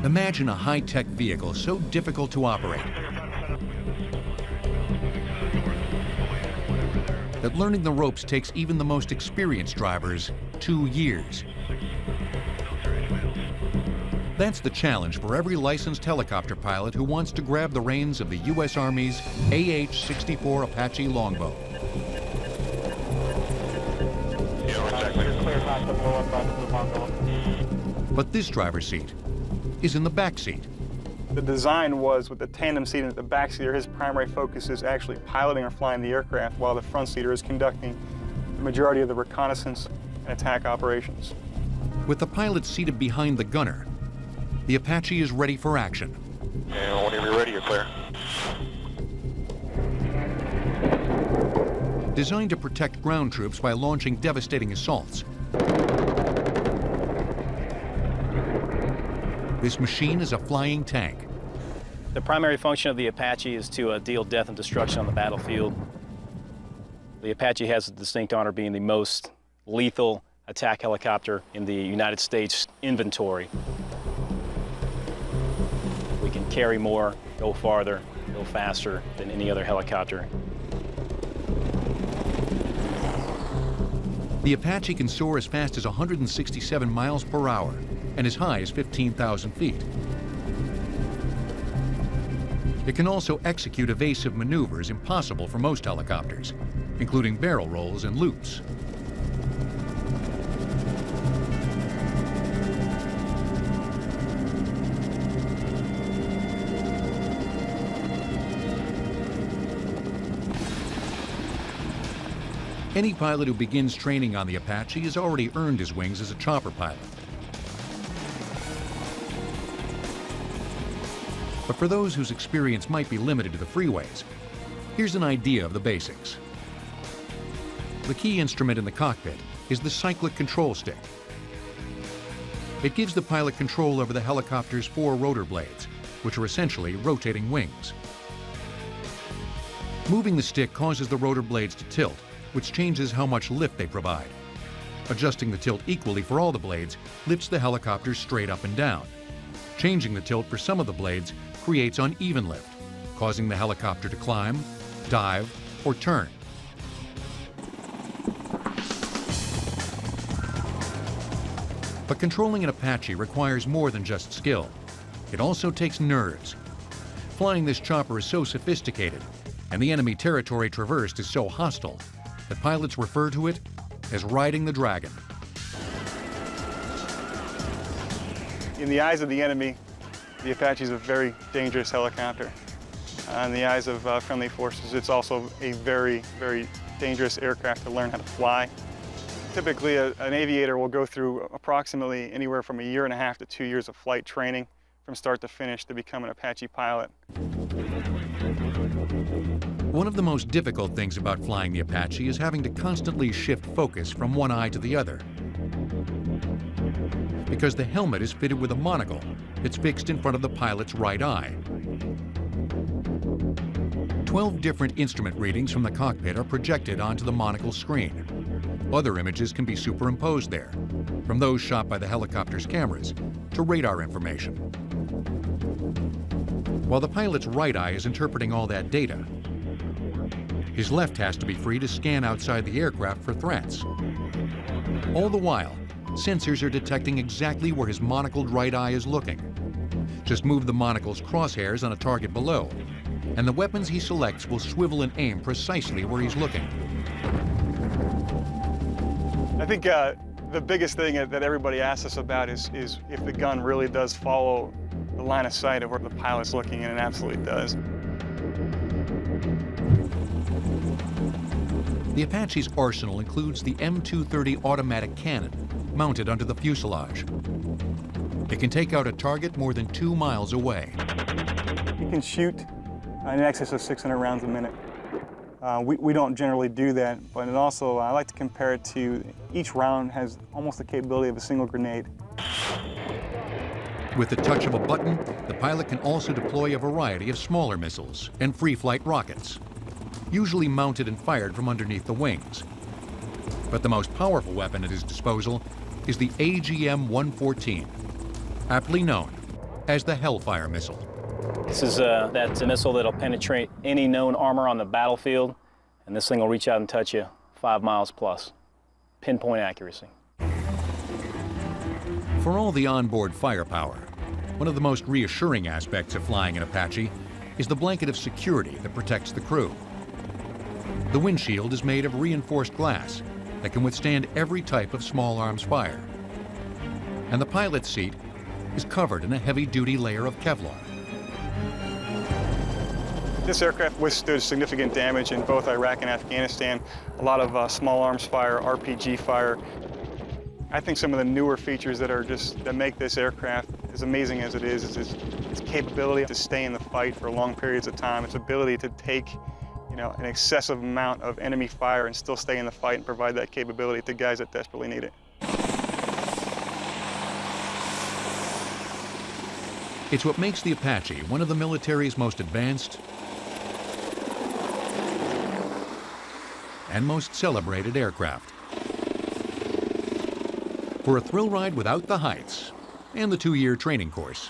Imagine a high-tech vehicle so difficult to operate that learning the ropes takes even the most experienced drivers 2 years. That's the challenge for every licensed helicopter pilot who wants to grab the reins of the U.S. Army's AH-64 Apache Longbow. But this driver's seat is in the back seat. The design was with the tandem seat at the back seater, his primary focus is actually piloting or flying the aircraft while the front seater is conducting the majority of the reconnaissance and attack operations. With the pilot seated behind the gunner, the Apache is ready for action. And whenever you're ready, you're clear. Designed to protect ground troops by launching devastating assaults, this machine is a flying tank. The primary function of the Apache is to deal death and destruction on the battlefield. The Apache has the distinct honor of being the most lethal attack helicopter in the United States inventory. We can carry more, go farther, go faster than any other helicopter. The Apache can soar as fast as 167 miles per hour and as high as 15,000 feet. It can also execute evasive maneuvers impossible for most helicopters, including barrel rolls and loops. Any pilot who begins training on the Apache has already earned his wings as a chopper pilot. But for those whose experience might be limited to the freeways, here's an idea of the basics. The key instrument in the cockpit is the Cyclic control stick. It gives the pilot control over the helicopter's 4 rotor blades, which are essentially rotating wings. Moving the stick causes the rotor blades to tilt, which changes how much lift they provide. Adjusting the tilt equally for all the blades lifts the helicopter straight up and down. Changing the tilt for some of the blades creates uneven lift, causing the helicopter to climb, dive, or turn. But controlling an Apache requires more than just skill. It also takes nerves. Flying this chopper is so sophisticated, and the enemy territory traversed is so hostile, that pilots refer to it as riding the dragon. In the eyes of the enemy, the Apache is a very dangerous helicopter. In the eyes of friendly forces, it's also a very, very dangerous aircraft to learn how to fly. Typically, an aviator will go through approximately anywhere from 1.5 to 2 years of flight training from start to finish to become an Apache pilot. One of the most difficult things about flying the Apache is having to constantly shift focus from one eye to the other. Because the helmet is fitted with a monocle that's fixed in front of the pilot's right eye. 12 different instrument readings from the cockpit are projected onto the monocle screen. Other images can be superimposed there, from those shot by the helicopter's cameras to radar information. While the pilot's right eye is interpreting all that data, his left has to be free to scan outside the aircraft for threats. All the while, sensors are detecting exactly where his monocled right eye is looking. Just move the monocle's crosshairs on a target below, and the weapons he selects will swivel and aim precisely where he's looking. I think the biggest thing that everybody asks us about is if the gun really does follow the line of sight of where the pilot's looking, and it absolutely does. The Apache's arsenal includes the M230 automatic cannon mounted under the fuselage. It can take out a target more than 2 miles away. You can shoot in excess of 600 rounds a minute. We don't generally do that, but it also, I like to compare it to each round has almost the capability of a single grenade. With the touch of a button, the pilot can also deploy a variety of smaller missiles and free-flight rockets, usually mounted and fired from underneath the wings. But the most powerful weapon at his disposal is the AGM-114, aptly known as the Hellfire missile. This is that missile that'll penetrate any known armor on the battlefield, and this thing will reach out and touch you 5 miles plus. Pinpoint accuracy. For all the onboard firepower, one of the most reassuring aspects of flying an Apache is the blanket of security that protects the crew. The windshield is made of reinforced glass that can withstand every type of small arms fire. And the pilot's seat is covered in a heavy-duty layer of Kevlar. This aircraft withstood significant damage in both Iraq and Afghanistan. A lot of small arms fire, RPG fire. I think some of the newer features that make this aircraft as amazing as it is its capability to stay in the fight for long periods of time, its ability to take an excessive amount of enemy fire and still stay in the fight and provide that capability to guys that desperately need it. It's what makes the Apache one of the military's most advanced and most celebrated aircraft. For a thrill ride without the heights and the 2-year training course,